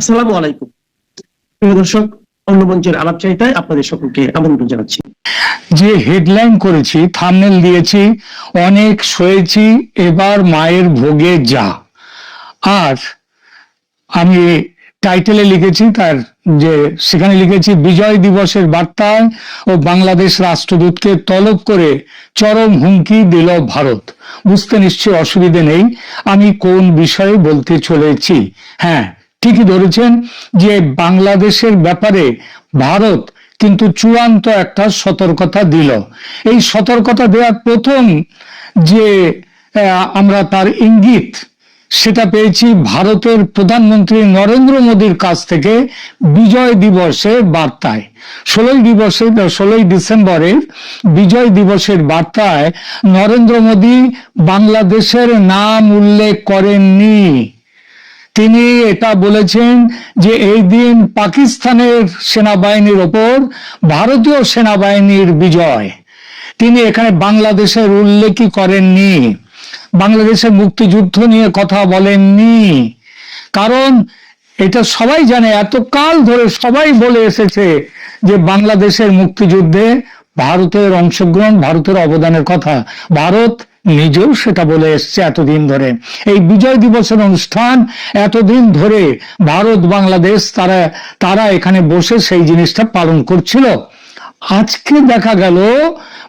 আসসালামু আলাইকুম প্রিয় দর্শক, অন্যমঞ্চের আলাপচারিতায় আপনাদের সকলকে আমন্ত্রণ জানাচ্ছি। যে হেডলাইন করেছি, থাম্বনেল দিয়েছি, অনেক সয়েছি এবার মায়ের ভোগে যা। আর আমি টাইটেলে লিখেছি তার যে সেখানে লিখেছি বিজয় দিবসের বার্তায় ও বাংলাদেশ রাষ্ট্রদূতকে তলব করে চরম হুমকি দিল ভারত। বুঝতে নিশ্চয়ই অসুবিধে নেই আমি কোন বিষয়ে বলতে চলেছি। হ্যাঁ, ঠিকই ধরেছেন যে বাংলাদেশের ব্যাপারে ভারত কিন্তু চূড়ান্ত একটা সতর্কতা দিল। এই সতর্কতা দেওয়ার প্রথম যে আমরা তার ইঙ্গিত সেটা পেয়েছি ভারতের প্রধানমন্ত্রী নরেন্দ্র মোদীর কাছ থেকে বিজয় দিবসের বার্তায়। 16 ডিসেম্বরের বিজয় দিবসের বার্তায় নরেন্দ্র মোদী বাংলাদেশের নাম উল্লেখ করেননি। তিনি এটা বলেছেন যে এই দিন পাকিস্তানের সেনাবাহিনীর ওপর ভারতীয় সেনাবাহিনীর বিজয়। তিনি এখানে বাংলাদেশের উল্লেখই করেননি, বাংলাদেশের মুক্তিযুদ্ধ নিয়ে কথা বলেননি। কারণ এটা সবাই জানে, এতকাল ধরে সবাই বলে এসেছে যে বাংলাদেশের মুক্তিযুদ্ধে ভারতের অংশগ্রহণ, ভারতের অবদানের কথা। ভারত নিজেও সেটা বলে এসছে এতদিন ধরে। এই বিজয় দিবসের অনুষ্ঠান এতদিন ধরে ভারত বাংলাদেশ তারা এখানে বসে সেই জিনিসটা পালন করছিল। আজকে দেখা গেল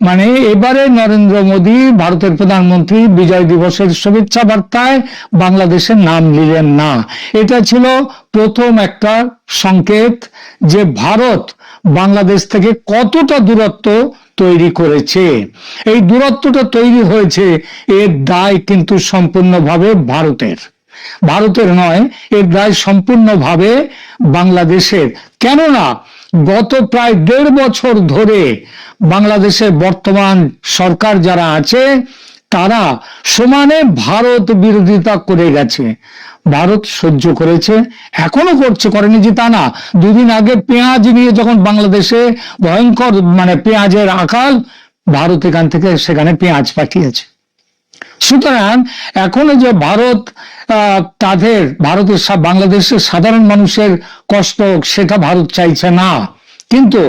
মানে এবারে নরেন্দ্র মোদী ভারতের প্রধানমন্ত্রী বিজয় দিবসের শুভেচ্ছা বার্তায় বাংলাদেশের নাম নিলেন না। এটা ছিল প্রথম একটা সংকেত যে ভারত বাংলাদেশ থেকে কতটা দূরত্ব তৈরি করেছে। এই দূরত্বটা তৈরি হয়েছে, এর দায় কিন্তু সম্পূর্ণভাবে ভারতের নয়, এর দায় সম্পূর্ণভাবে বাংলাদেশের। কেননা গত প্রায় 1.5 বছর ধরে বাংলাদেশের বর্তমান সরকার যারা আছে তারা সমানে ভারত বিরোধিতা করে গেছে। ভারত সহ্য করেছে, এখনো করছে, করেনি যে তা না। 2 দিন আগে পেঁয়াজ নিয়ে যখন বাংলাদেশে ভয়ঙ্কর পেঁয়াজের আকাল, ভারত এখান থেকে সেখানে পেঁয়াজ পাঠিয়েছে। সুতরাং এখনো যে ভারত ভারতের বাংলাদেশের সাধারণ মানুষের কষ্ট সেটা ভারত চাইছে না, কিন্তু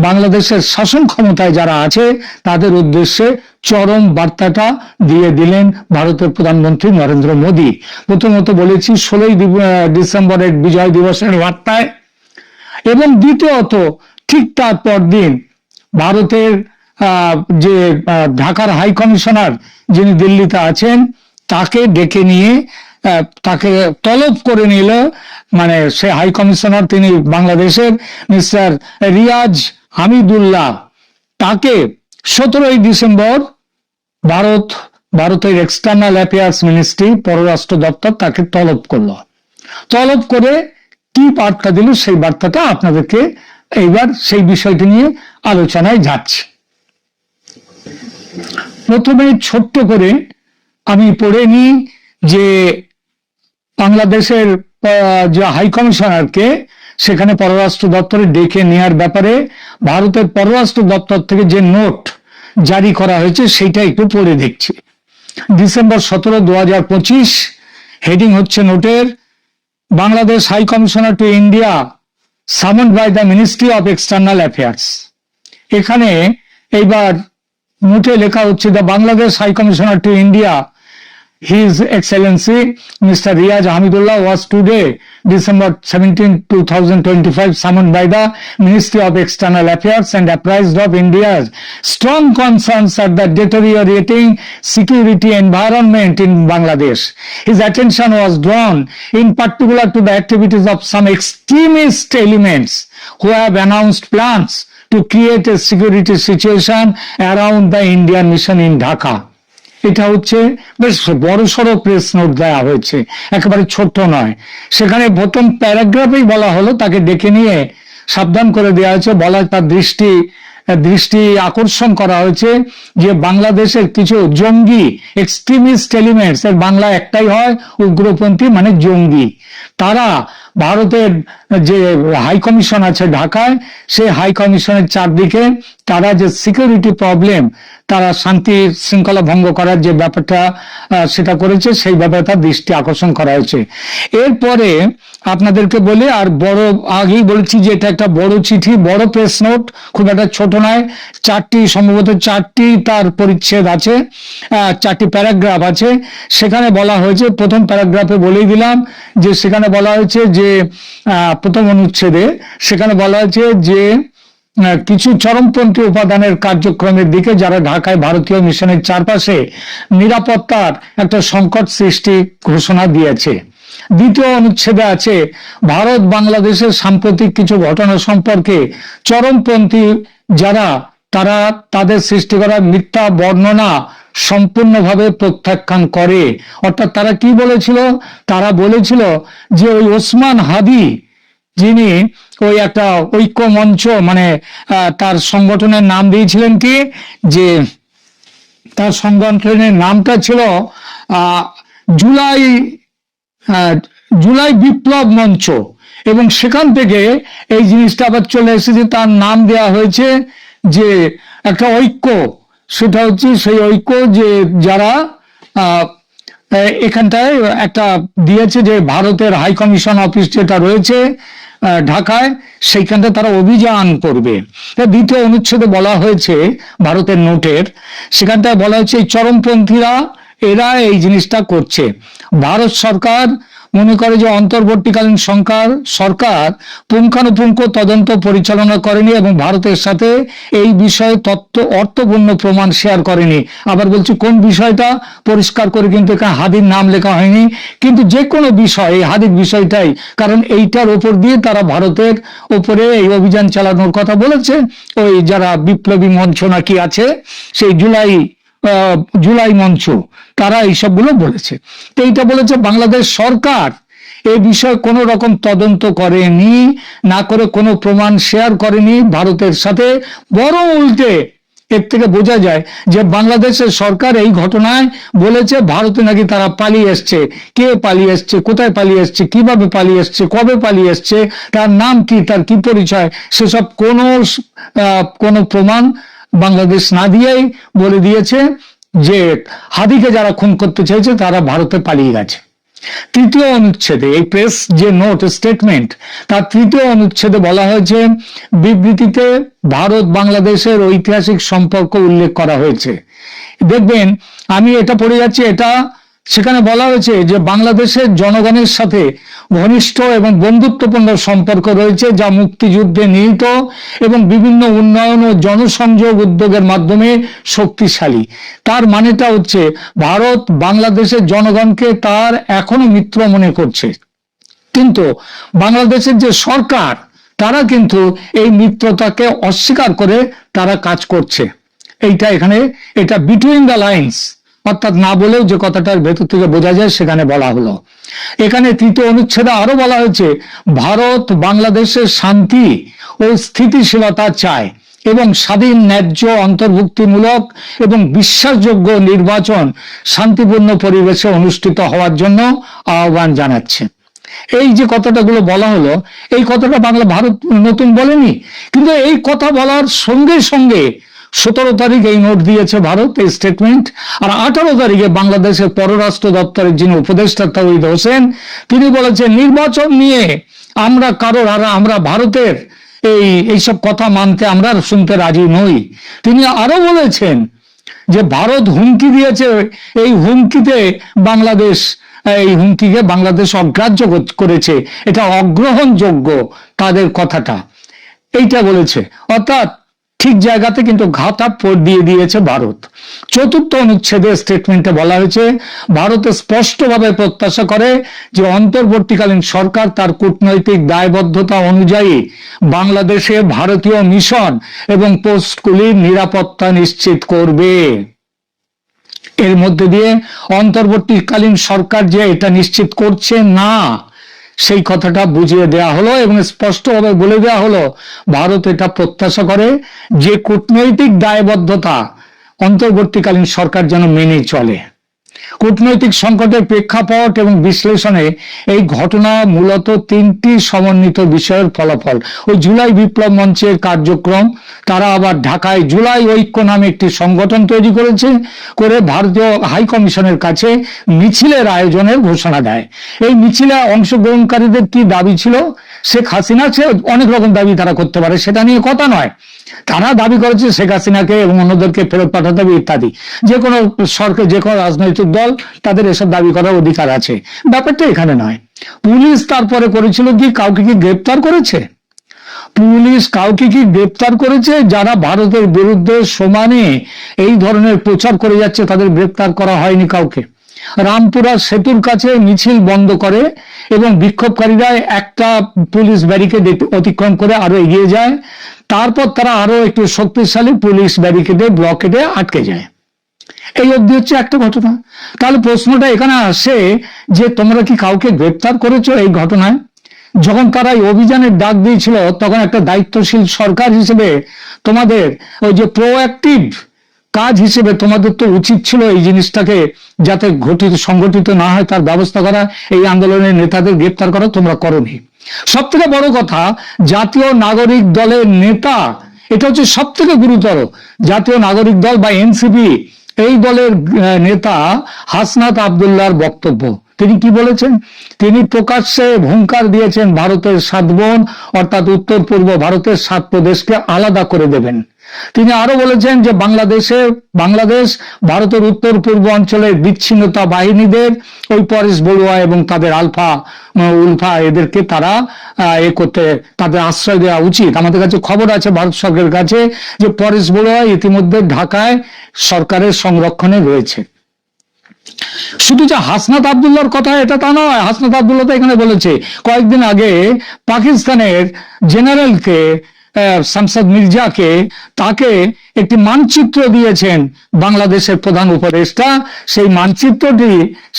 বাংলাদেশের শাসন ক্ষমতায় যারা আছে তাদের উদ্দেশ্যে চরম বার্তাটা দিয়ে দিলেন ভারতের প্রধানমন্ত্রী নরেন্দ্র মোদী। প্রথমত বলেছি 16 ডিসেম্বরের বিজয় দিবসের বার্তায়, এবং দ্বিতীয়ত ঠিক তার পরদিন ভারতের যে ঢাকার হাই কমিশনার যিনি দিল্লিতে আছেন তাকে ডেকে নিয়ে তাকে তলব করে নিল। সে হাই কমিশনার তিনি বাংলাদেশের মিস্টার রিয়াজ হামিদুল্লাহ, তাকে 17 ডিসেম্বর ভারতের এক্সটার্নাল অ্যাফেয়ার্স মিনিস্ট্রি, পররাষ্ট্র দপ্তর তাকে তলব করলো। তলব করে কি বার্তা দিল সেই বার্তাটা আপনাদেরকে এইবার সেই বিষয়টি নিয়ে আলোচনায় যাচ্ছে। প্রথমে ছোট্ট করে আমি পড়ে নিই যে বাংলাদেশের যে হাই কমিশনারকে সেখানে পররাষ্ট্র দপ্তরে ডেকে নেওয়ার ব্যাপারে ভারতের পররাষ্ট্র দপ্তর থেকে যে নোট জারি করা হয়েছে সেইটা একটু পড়ে দেখছি। ডিসেম্বর 17, 2025, হেডিং হচ্ছে নোটের, Bangladesh high commissioner to India summoned by the ministry of external affairs. এখানে এইবার নোটে লেখা হচ্ছে the Bangladesh high commissioner to India His Excellency Mr. Riyaz Hamidullah was today, December 17, 2025, summoned by the Ministry of External Affairs and apprised of India's strong concerns at the deteriorating security environment in Bangladesh. His attention was drawn in particular to the activities of some extremist elements who have announced plans to create a security situation around the Indian mission in Dhaka. এটা হচ্ছে বেশ বড়সড় press note দেওয়া হয়েছে, একেবারে ছোট নয়। সেখানে প্রথম প্যারাগ্রাফেই বলা হলো, তাকে ডেকে নিয়ে সাবধান করে দেওয়া হয়েছে, তার দৃষ্টি আকর্ষণ করা হয়েছে যে বাংলাদেশের কিছু জঙ্গি এক্সট্রিমিস্ট এলিমেন্টস, এর বাংলা একটাই হয়, উগ্রপন্থী মানে জঙ্গি। তারা ভারতের যে হাই কমিশন আছে ঢাকায়, সেই হাই কমিশনের চারদিকে তারা যে সিকিউরিটি প্রবলেম, তারা শান্তি শৃঙ্খলা ভঙ্গ করার যে ব্যাপারটা সেটা করেছে, সেই ব্যাপারটা দৃষ্টি আকর্ষণ করা হয়েছে। এরপরে আপনাদেরকে বলি, আর বড় আগেই বলেছি যে এটা একটা বড় চিঠি, বড় প্রেস নোট, খুব একটা ছোট নয়, সম্ভবত চারটি তার পরিচ্ছেদ আছে, চারটি প্যারাগ্রাফ আছে। সেখানে বলা হয়েছে, প্রথম প্যারাগ্রাফে বলেই দিলাম যে সেখানে বলা হয়েছে যে প্রথম অনুচ্ছেদে সেখানে বলা হয়েছে যে কিছু চরমপন্থী উপাদানের কার্যক্রমের দিকে যারা ঢাকায় ভারতীয় মিশনের চারপাশে নিরাপত্তার একটা সংকট সৃষ্টি ঘোষণা দিয়েছে। দ্বিতীয় অনুচ্ছেদে আছে ভারত বাংলাদেশের সাম্প্রতিক কিছু ঘটনা সম্পর্কে চরমপন্থী যারা তারা তাদের সৃষ্টি করা মিথ্যা বর্ণনা সম্পূর্ণভাবে প্রত্যাখ্যান করে। অর্থাৎ তারা কি বলেছিল? তারা বলেছিল যে ওই ওসমান হাদি, যিনি ওই একটা ঐক্য মঞ্চ, মানে তার সংগঠনের নাম দিয়েছিলেন কি, যে তার সংগঠনের নামটা ছিল জুলাই বিপ্লব মঞ্চ, এবং সেখান থেকে এই জিনিসটা আবার চলে এসেছে, তার নাম দেয়া হয়েছে যে একটা ঐক্য, সেটা হচ্ছে সেই ঐক্য যে যারা এখানটায় একটা দিয়েছে যে ভারতের হাই কমিশন অফিস যেটা রয়েছে ঢাকায়, সেইখানটা তারা অভিযান করবে। দ্বিতীয় অনুচ্ছেদে বলা হয়েছে, ভারতের নোটের সেখানটায় বলা হয়েছে এই চরমপন্থীরা এরা এই জিনিসটা করছে। ভারত সরকার মনে করে যে অন্তর্বর্তীকালীন সরকার পুঙ্খানুপুঙ্খ তদন্ত পরিচালনা করেনি এবং ভারতের সাথে এই বিষয়ে অর্থপূর্ণ প্রমাণ শেয়ার করেনি। আবার বলছি কোন বিষয়টা পরিষ্কার করে কিন্তু এখানে হাদির নাম লেখা হয়নি, কিন্তু যে কোনো বিষয়, এই হাদির বিষয়টাই, কারণ এইটার ওপর দিয়ে তারা ভারতের ওপরে এই অভিযান চালানোর কথা বলেছে। ওই যারা বিপ্লবী মঞ্চ নাকি আছে, সেই জুলাই মঞ্চ, তারা এইসবগুলো বলেছে। তো এইটা বলেছে বাংলাদেশ সরকার এ বিষয়ে কোনো রকম তদন্ত করেনি, না করে কোনো প্রমাণ শেয়ার করেনি ভারতের সাথে, বরং উল্টে এর থেকে বোঝা যায় যে বাংলাদেশের সরকার এই ঘটনায় বলেছে ভারতে নাকি তারা পালিয়ে এসছে। কে পালিয়ে এসছে, কোথায় পালিয়ে এসছে, কিভাবে পালিয়ে এসছে, কবে পালিয়ে এসছে, তার নাম কি, তার কি পরিচয়, সেসব কোনো প্রমাণ বাংলাদেশ না দিয়েই বলে দিয়েছে যে হাদিকে যারা খুন করতে চেয়েছে তারা ভারতে পালিয়ে গেছে। তৃতীয় অনুচ্ছেদে, এই প্রেস যে নোট স্টেটমেন্ট, তার তৃতীয় অনুচ্ছেদে বলা হয়েছে, বিবৃতিতে ভারত বাংলাদেশের ঐতিহাসিক সম্পর্ক উল্লেখ করা হয়েছে। দেখবেন আমি এটা পড়ে যাচ্ছি, এটা সেখানে বলা হয়েছে যে বাংলাদেশের জনগণের সাথে ঘনিষ্ঠ এবং বন্ধুত্বপূর্ণ সম্পর্ক রয়েছে, যা মুক্তিযুদ্ধে নিহিত এবং বিভিন্ন উন্নয়ন ও জনসংযোগ উদ্যোগের মাধ্যমে শক্তিশালী। তার মানেটা হচ্ছে ভারত বাংলাদেশের জনগণকে তার এখনো মিত্র মনে করছে, কিন্তু বাংলাদেশের যে সরকার তারা কিন্তু এই মিত্রতাকে অস্বীকার করে তারা কাজ করছে। এইটা এখানে, এটা বিটুইন দ্য লাইন্স, অর্থাৎ না বলেও যে কথাটার ভেতর থেকে বোঝা যায় সেখানে বলা হলো। এখানে তৃতীয় অনুচ্ছেদে আরো বলা হয়েছে ভারত বাংলাদেশের শান্তি ও স্থিতিশীলতা চায় এবং স্বাধীন, ন্যায্য, অন্তর্ভুক্তিমূলক এবং বিশ্বাসযোগ্য নির্বাচন শান্তিপূর্ণ পরিবেশে অনুষ্ঠিত হওয়ার জন্য আহ্বান জানাচ্ছে। এই যে কথাটাগুলো বলা হলো, এই কথাটা ভারত নতুন বলেনি, কিন্তু এই কথা বলার সঙ্গে সঙ্গে 17 তারিখ এই নোট দিয়েছে ভারত, এই স্টেটমেন্ট। আর 18 তারিখে বাংলাদেশের পররাষ্ট্র দপ্তরের যিনি উপদেষ্টা তাওহিদ হোসেন, তিনি বলেছেন নির্বাচন নিয়ে আমরা ভারতের এইসব কথা মানতে আমরা শুনতে রাজি নই। তিনি আরো বলেছেন যে ভারত হুমকি দিয়েছে, এই হুমকিতে এই হুমকিকে বাংলাদেশ অগ্রাহ্য করেছে, এটা অগ্রহণযোগ্য তাদের কথাটা, এইটা বলেছে। অর্থাৎ ঠিক জায়গাতে কিন্তু ঘাতা দিয়ে দিয়েছে ভারত। চতুর্থ অনুচ্ছেদে স্টেটমেন্টে বলা হয়েছে ভারত স্পষ্টভাবে প্রত্যাশা করে যে অন্তর্বর্তীকালীন সরকার তার কূটনৈতিক দায়বদ্ধতা অনুযায়ী বাংলাদেশে ভারতীয় মিশন এবং পোস্টগুলির নিরাপত্তা নিশ্চিত করবে। এর মধ্যে দিয়ে অন্তর্বর্তীকালীন সরকার যে এটা নিশ্চিত করছে না, সেই কথাটা বুঝিয়ে দেয়া হলো এবং স্পষ্টভাবে বলে দেয়া হলো ভারত এটা প্রত্যাশা করে যে কূটনৈতিক দায়বদ্ধতা অন্তর্বর্তীকালীন সরকার যেন মেনে চলে। কূটনৈতিক সংকটের প্রেক্ষাপট এবং বিশ্লেষণে এই ঘটনা মূলত তিনটি সমন্বিত বিষয়ের ফলাফল। ওই জুলাই বিপ্লব মঞ্চের কার্যক্রম, তারা আবার ঢাকায় জুলাই ঐক্য নামে একটি সংগঠন তৈরি করেছে, করে ভারতীয় হাই কমিশনের কাছে মিছিলের আয়োজনের ঘোষণা দেয়। এই মিছিলে অংশগ্রহণকারীদের কি দাবি ছিল? শেখ হাসিনা, সে অনেক রকম দাবি তারা করতে পারে, সেটা নিয়ে কথা নয়। তারা দাবি করেছে শেখ হাসিনাকে এবং অন্যদেরকে ফেরত পাঠাতে হবে ইত্যাদি। যে কোনো সরকার, যে কোনো রাজনৈতিক দল, তাদের এসব দাবি করার অধিকার আছে। ব্যাপারটা এখানে নয়। পুলিশ তারপরে করেছিল কি, কাউকে কি গ্রেপ্তার করেছে? পুলিশ কাউকে কি গ্রেপ্তার করেছে? যারা ভারতের বিরুদ্ধে সমানে এই ধরনের প্রচার করে যাচ্ছে তাদের গ্রেপ্তার করা হয়নি কাউকে। রামপুরা সেতুর কাছে মিছিল বন্ধ করে এবং বিক্ষোভকারীরা একটা পুলিশ ব্যারিকেড অতিক্রম করে আরো এগিয়ে যায়, তারপর তারা আরো একটু শক্তিশালী পুলিশ ব্যারিকেডে, ব্লকেডে আটকে যায়। এই অবধি হচ্ছে একটা ঘটনা। তাহলে প্রশ্নটা এখানে আসে যে তোমরা কি কাউকে গ্রেপ্তার করেছো এই ঘটনায়? যখন তারা এই অভিযানের ডাক দিয়েছিল তখন একটা দায়িত্বশীল সরকার হিসেবে তোমাদের ওই যে প্রোঅ্যাক্টিভ কাজ হিসেবে তোমাদের তো উচিত ছিল এই জিনিসটাকে যাতে সংগঠিত না হয় তার ব্যবস্থা করা, এই আন্দোলনের নেতাদের গ্রেপ্তার করা, তোমরা করোনি। সব থেকে বড় কথা, জাতীয় নাগরিক দলের নেতা, এটা হচ্ছে সব থেকে গুরুতর, জাতীয় নাগরিক দল বা এনসিপি, এই দলের নেতা হাসনাত আব্দুল্লাহর বক্তব্য। তিনি কি বলেছেন? তিনি প্রকাশ্যে হুঙ্কার দিয়েছেন ভারতের 7 বোন অর্থাৎ উত্তর পূর্ব ভারতের 7 প্রদেশকে আলাদা করে দেবেন। তিনি আরো বলেছেন যে বাংলাদেশ ভারতের উত্তর পূর্ব অঞ্চলের বিচ্ছিন্নতা বাহিনীদের, ওই পরেশ বড়ুয়া এবং তাদের আলফা উলফা, এদেরকে তারা তাদের আশ্রয় দেওয়া উচিত। আমাদের কাছে খবর আছে ভারত সরকারের কাছে যে পরেশ বড়ুয়া ইতিমধ্যে ঢাকায় সরকারের সংরক্ষণে রয়েছে। শুধু যে হাসনাত আব্দুল্লাহর কথা এটা তা নয়, হাসনাত আব্দুল্লাহ তো এখানে বলেছে, কয়েকদিন আগে পাকিস্তানের জেনারেলকে শামসাদ মির্জাকে, তাকে একটি মানচিত্র দিয়েছেন বাংলাদেশের প্রধান উপদেষ্টা। সেই মানচিত্রটি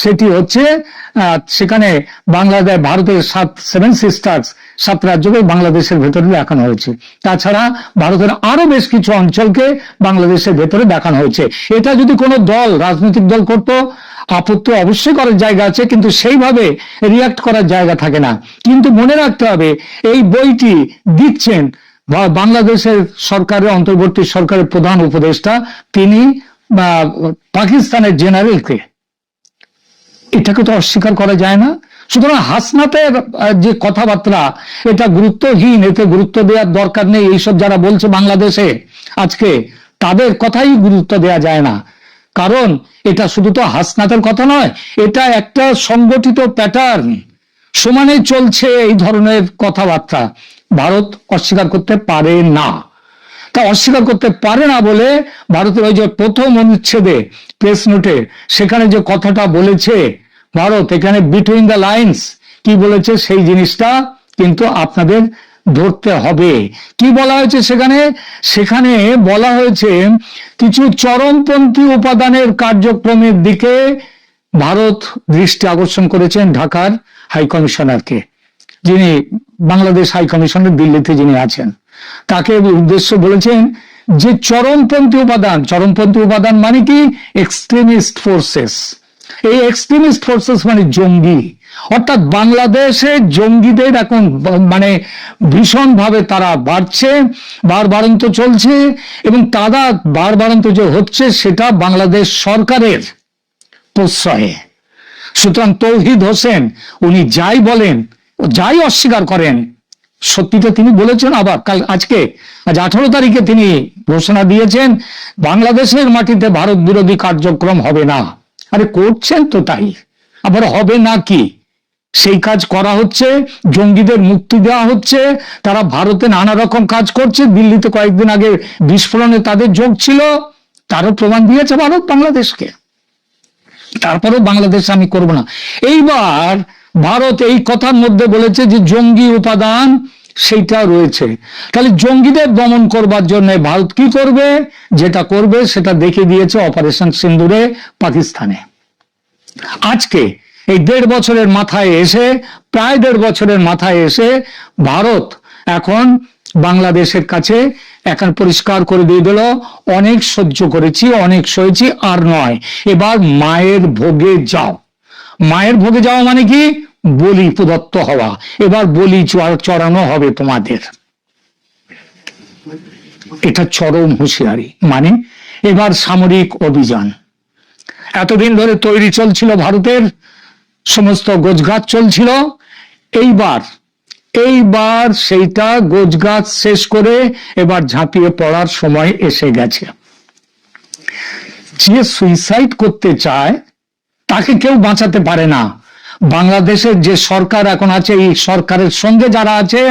সেটি হচ্ছে সেখানে ভারতের 7 সিস্টার্স, 7 রাজ্যকে বাংলাদেশের ভেতরে দেখানো হয়েছে। তাছাড়া ভারতের আরো বেশ কিছু অঞ্চলকে বাংলাদেশের ভেতরে দেখানো হয়েছে। এটা যদি কোনো দল, রাজনৈতিক দল করতো, আপত্তি অবশ্যই করার জায়গা আছে, কিন্তু সেইভাবে রিয়াক্ট করার জায়গা থাকে না। কিন্তু মনে রাখতে হবে, এই বইটি দিচ্ছেন বাংলাদেশের সরকারের, অন্তর্বর্তী সরকারের প্রধান উপদেষ্টা, তিনি পাকিস্তানের জেনারেলকে। এটাকে তো অস্বীকার করা যায় না। সুতরাং হাসনাতের যে কথাবার্তা, এটা গুরুত্বহীন, এতে গুরুত্ব দেওয়ার দরকার নেই। এইসব যারা বলছে বাংলাদেশে আজকে, তাদের কথাই গুরুত্ব দেওয়া যায় না। কারণ এটা শুধু তো হাসনাতের কথা নয়, এটা একটা সংগঠিত প্যাটার্ন, সমানে চলছে এই ধরনের কথাবার্তা। ভারত অস্বীকার করতে পারে না। তা অস্বীকার করতে পারে না বলে ভারতের ওই যে প্রথম অনুচ্ছেদে, প্রেস নোটে, সেখানে যে কথাটা বলেছে ভারত, এখানে বিটুইন দ্য লাইন্স কি বলেছে সেই জিনিসটা কিন্তু আপনাদের ধরতে হবে। কি বলা হয়েছে সেখানে বলা হয়েছে কিছু চরমপন্থী উপাদানের কার্যক্রমের দিকে ভারত দৃষ্টি আকর্ষণ করেছেন ঢাকার হাই কমিশনারকে, যিনি বাংলাদেশ হাই কমিশনার দিল্লিতে যিনি আছেন, তাকে উদ্দেশ্য বলেছেন যে চরমপন্থী উপাদান মানে কি? Extremist forces. এই এক্সট্রিমিস্ট ফোর্সেস মানে জঙ্গি, অর্থাৎ বাংলাদেশে জঙ্গিদের এখন মানে ভীষণ ভাবে তারা বাড়ছে, বাড়বাড়ন্ত চলছে, এবং তারা বাড়বাড়ন্ত যে হচ্ছে সেটা বাংলাদেশ সরকারের প্রশ্রয়ে। সুতরাং তৌহিদ হোসেন উনি যাই বলেন, যাই অস্বীকার করেন, সত্যিটা তিনি বলেছেন। আবার আজ 18 তারিখে তিনি ঘোষণা দিয়েছেন বাংলাদেশের মাটিতে ভারত বিরোধী কার্যক্রম হবে না। আরে করছেন তো তাই, আবার হবে না কি? সেই কাজ করা হচ্ছে, জঙ্গিদের মুক্তি দেওয়া হচ্ছে, তারা ভারতে নানা রকম কাজ করছে। দিল্লিতে কয়েকদিন আগে বিস্ফোরণে তাদের যোগ ছিল, তারও প্রমাণ দিয়েছে ভারত বাংলাদেশকে। তারপরেও বাংলাদেশ আমি করব না। এইবার ভারত এই কথার মধ্যে বলেছে যে জঙ্গি উপাদান সেইটা রয়েছে। তাহলে জঙ্গিদের দমন করবার জন্য ভারত কি করবে? যেটা করবে সেটা দেখে দিয়েছে অপারেশন সিন্দুরে পাকিস্তানে। আজকে এই 1.5 বছরের মাথায় এসে, প্রায় 1.5 বছরের মাথায় এসে ভারত এখন বাংলাদেশের কাছে এখন পরিষ্কার করে দিয়ে দিল, অনেক সহ্য করেছি, অনেক সয়েছি, আর নয়, এবার মায়ের ভোগে যাও। মায়ের ভোগে যাওয়া মানে কি? বলি প্রদত্ত হওয়া। এবার বলি চড়ানো হবে তোমাদের। এটা চরম হুঁশিয়ারি। মানে এবার সামরিক অভিযান। এতদিন ধরে তৈরি চলছিল, ভারতের সমস্ত গোছগাছ চলছিল, এইবার এইবার সেইটা গোছগাছ শেষ করে এবার ঝাঁপিয়ে পড়ার সময় এসে গেছে। যে সুইসাইড করতে চায় তাকে কেউ বাঁচাতে পারে না। বাংলাদেশের যে সরকার এখন আছে, এই সরকারের সঙ্গে যারা আছে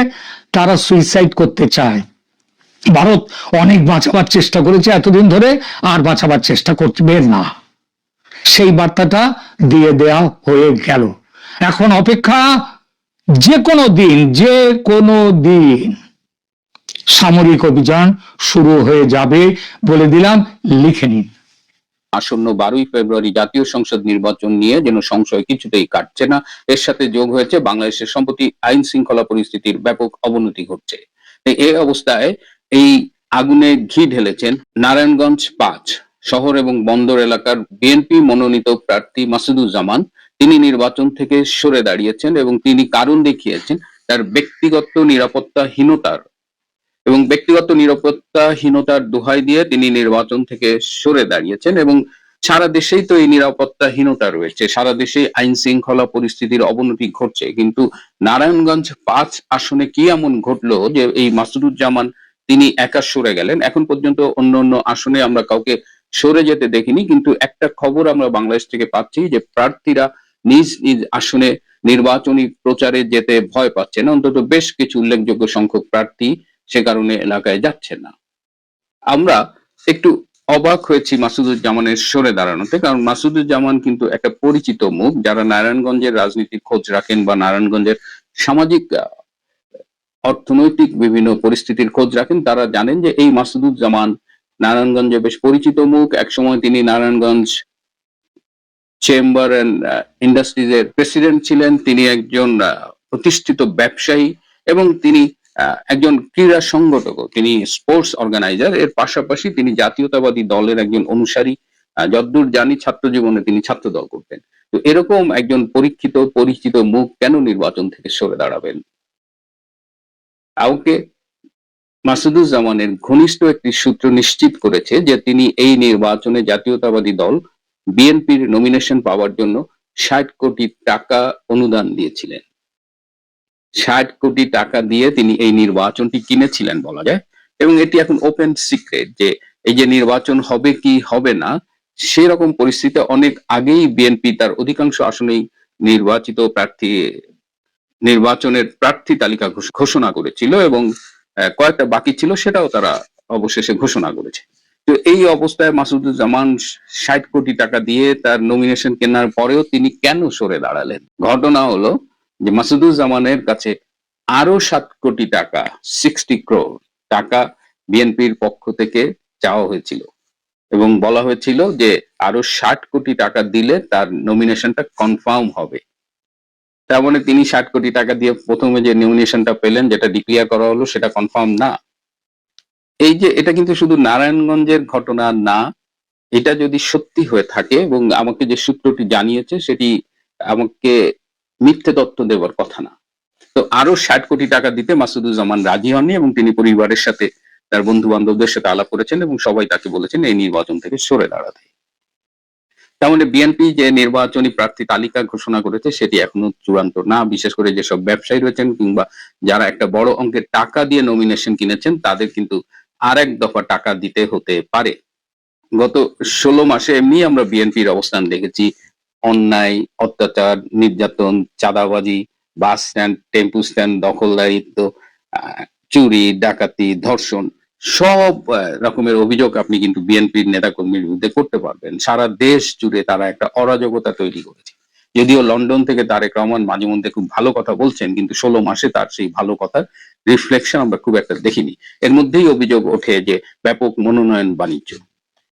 তারা সুইসাইড করতে চায়। ভারত অনেক বাঁচাবার চেষ্টা করেছে এতদিন ধরে, আর বাঁচাবার চেষ্টা করবে না। সেই বার্তাটা দিয়ে দেয়া হয়ে গেল। এখন অপেক্ষা, যে কোনো দিন সামরিক অভিযান শুরু হয়ে যাবে, বলে দিলাম, লিখে নিন। আসন্ন 12ই ফেব্রুয়ারি জাতীয় সংসদ নির্বাচন নিয়ে যেন সংশয় কিছুতেই কাটছে না। এর সাথে যোগ হয়েছে বাংলাদেশের সম্প্রতি আইন শৃঙ্খলা পরিস্থিতির ব্যাপক অবনতি ঘটছে। এই অবস্থায় এই আগুনে ঘি ঢেলেছেন নারায়ণগঞ্জ 5 শহর এবং বন্দর এলাকার বিএনপি মনোনীত প্রার্থী মাসুদুজ্জামান। তিনি নির্বাচন থেকে সরে দাঁড়িয়েছেন এবং তিনি কারণ দেখিয়েছেন তার ব্যক্তিগত নিরাপত্তাহীনতার দোহাই দিয়ে তিনি নির্বাচন থেকে সরে দাঁড়িয়েছেন। এবং সারা দেশেই তো এই নিরাপত্তাহীনতা রয়েছে, সারা দেশে আইন শৃঙ্খলা পরিস্থিতির অবনতি ঘটছে, কিন্তু নারায়ণগঞ্জ 5 আসনে কি এমন ঘটলো যে এই মাসুদুজ্জামান তিনি একা সরে গেলেন? এখন পর্যন্ত অন্য আসনে আমরা কাউকে সরে যেতে দেখিনি, কিন্তু একটা খবর আমরা বাংলাদেশ থেকে পাচ্ছি যে প্রার্থীরা নিজ নিজ আসনে নির্বাচনী প্রচারে যেতে ভয় পাচ্ছেন। অন্তত বেশ কিছু উল্লেখযোগ্য সংখ্যক প্রার্থী সে কারণে এলাকায় যাচ্ছে না। আমরা একটু অবাক হয়েছি মাসুদুজ্জামানের সরে দাঁড়ানোতে, কারণ মাসুদুজ্জামান কিন্তু একটা পরিচিত মুখ। যারা নারায়ণগঞ্জের রাজনীতির খোঁজ রাখেন বা নারায়ণগঞ্জের সামাজিক অর্থনৈতিক বিভিন্ন পরিস্থিতির খোঁজ রাখেন, তারা জানেন যে এই মাসুদুজ্জামান নারায়ণগঞ্জে বেশ পরিচিত মুখ। একসময় তিনি নারায়ণগঞ্জ চেম্বার অ্যান্ড ইন্ডাস্ট্রিজ এর প্রেসিডেন্ট ছিলেন। তিনি একজন প্রতিষ্ঠিত ব্যবসায়ী এবং তিনি একজন ক্রীড়া সংগঠকও। তিনি স্পোর্টস অর্গানাইজার। এর পাশাপাশি তিনি জাতীয়তাবাদী দলের একজন অনুসারী। যতদূর জানি ছাত্র জীবনে তিনি ছাত্র দল করতেন। তো এরকম একজন পরিচিত মুখ কেন নির্বাচন থেকে সরে দাঁড়াবেন? কাউকে মাসুদুজ্জামানের ঘনিষ্ঠ একটি সূত্র নিশ্চিত করেছে যে তিনি এই নির্বাচনে জাতীয়তাবাদী দল বিএনপির নমিনেশন পাওয়ার জন্য 60 কোটি টাকা অনুদান দিয়েছিলেন। 60 কোটি টাকা দিয়ে তিনি এই নির্বাচনটি কিনেছিলেন বলা যায়। এবং এটি এখন ওপেন সিক্রেট যে এই যে নির্বাচন হবে কি হবে না, সেরকম পরিস্থিতি অনেক আগেই বিএনপি তার অধিকাংশ আসনেই নির্বাচনের প্রার্থী তালিকা ঘোষণা করেছিল এবং কয়েকটা বাকি ছিল, সেটাও তারা অবশেষে ঘোষণা করেছে। তো এই অবস্থায় মাসুদুজ্জামান 60 কোটি টাকা দিয়ে তার নমিনেশন কেনার পরেও তিনি কেন সরে দাঁড়ালেন? ঘটনা হলো যে মাসুদুজ্জামানের কাছে আরো 7 কোটি টাকা, 60 crore টাকা বিএনপির পক্ষ থেকে চাওয়া হয়েছিল এবং বলা হয়েছিল যে আরো 60 কোটি টাকা দিলে তার নমিনেশনটা কনফার্ম হবে। তার মানে তিনি 60 কোটি টাকা দিয়ে প্রথমে যে নমিনেশনটা পেলেন, যেটা ডিক্লেয়ার করা হলো, সেটা কনফার্ম না। এই যে এটা কিন্তু শুধু নারায়ণগঞ্জের ঘটনা না, এটা যদি সত্যি হয়ে থাকে এবং আমাকে যে সূত্রটি জানিয়েছে সেটি আমাকে মিথ্যে তথ্য দেওয়ার কথা না। তো আরো 60 কোটি টাকা দিতে মাসুদুজ্জামান রাজি হননি এবং তিনি পরিবারের সাথে, তার বন্ধু বান্ধবদের সাথে আলাপ করেছেন এবং সবাই তাকে বলেছেন এই নির্বাচন থেকে সরে দাঁড়াতে। তার মানে বিএনপি যে নির্বাচনী প্রার্থী তালিকা ঘোষণা করেছে সেটি এখনো চূড়ান্ত না। বিশেষ করে যেসব ব্যবসায়ী রয়েছেন কিংবা যারা একটা বড় অঙ্কের টাকা দিয়ে নমিনেশন কিনেছেন, তাদের কিন্তু আরেক দফা টাকা দিতে হতে পারে। গত 16 মাসে এমনি আমরা বিএনপির অবস্থান দেখেছি। অন্যায়, অত্যাচার, নির্যাতন, চাঁদাবাজি, বাস স্ট্যান্ড, টেম্পু স্ট্যান্ড দখলদারিত্ব, চুরি, ডাকাতি, ধর্ষণ, সব রকমের অভিযোগ আপনি কিন্তু বিএনপির নেতাকর্মীর বিরুদ্ধে করতে পারবেন। সারা দেশ জুড়ে তারা একটা অরাজকতা তৈরি করেছে। যদিও লন্ডন থেকে তারেক রহমান মাঝে মধ্যে খুব ভালো কথা বলছেন, কিন্তু 16 মাসে তার সেই ভালো কথার রিফ্লেকশন আমরা খুব একটা দেখিনি। এর মধ্যেই অভিযোগ ওঠে যে ব্যাপক মনোনয়ন বাণিজ্য,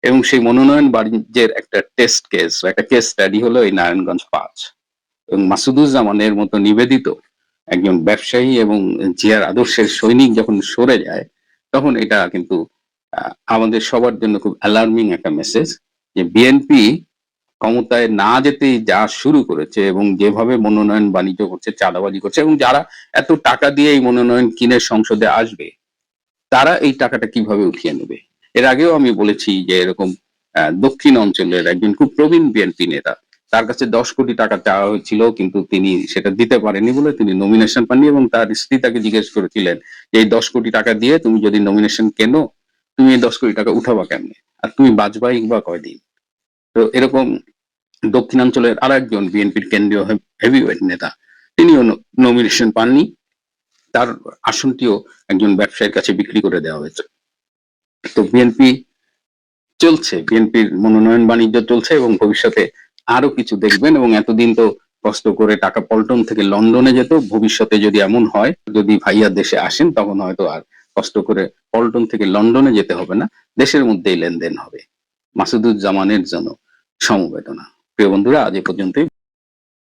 এবং সেই মনোনয়ন বাণিজ্যের একটা টেস্ট কেস বা একটা কেস স্টাডি হলো এই নারায়ণগঞ্জ 5। এবং মাসুদুজ্জামানের মতো নিবেদিত একজন ব্যবসায়ী এবং জিয়ার আদর্শের সৈনিক যখন সরে যায়, তখন এটা কিন্তু আমাদের সবার জন্য খুব অ্যালার্মিং একটা মেসেজ যে বিএনপি ক্ষমতায় না যেতেই যা শুরু করেছে এবং যেভাবে মনোনয়ন বাণিজ্য করছে, চাঁদাবাজি করছে, এবং যারা এত টাকা দিয়ে এই মনোনয়ন কিনে সংসদে আসবে তারা এই টাকাটা কিভাবে উঠিয়ে নেবে। এর আগেও আমি বলেছি যে এরকম দক্ষিণ অঞ্চলের একজন খুব প্রবীণ বিএনপি নেতা, তার কাছে 10 কোটি টাকা চাওয়া হয়েছিল, কিন্তু তিনি সেটা দিতে পারেনি বলে তিনি নমিনেশন পাননি, এবং তার স্ত্রী তাকে জিজ্ঞেস করেছিলেন যে এই 10 কোটি টাকা দিয়ে তুমি যদি নমিনেশন কেনো, তুমি এই 10 কোটি টাকা উঠাবা কেমনে, আর তুমি বাঁচবাই বা কয়দিন। তো এরকম দক্ষিণাঞ্চলের আর একজন বিএনপির কেন্দ্রীয় হেভিওয়েট নেতা, তিনিও নমিনেশন পাননি, তার আসনটিও একজন ব্যবসায়ীর কাছে বিক্রি করে দেওয়া হয়েছে। তো বিএনপি চলছে, বিএনপির মনোনয়ন বাণিজ্য চলছে, এবং ভবিষ্যতে আরো কিছু দেখবেন। এবং এতদিন তো কষ্ট করে টাকা পল্টন থেকে লন্ডনে যেত, ভবিষ্যতে যদি এমন হয়, যদি ভাইয়া দেশে আসেন, তখন হয়তো আর কষ্ট করে পল্টন থেকে লন্ডনে যেতে হবে না, দেশের মধ্যেই লেনদেন হবে। মাসুদুজ্জামানের জন্য সমবেদনা। প্রিয় বন্ধুরা, আজ এ পর্যন্তই।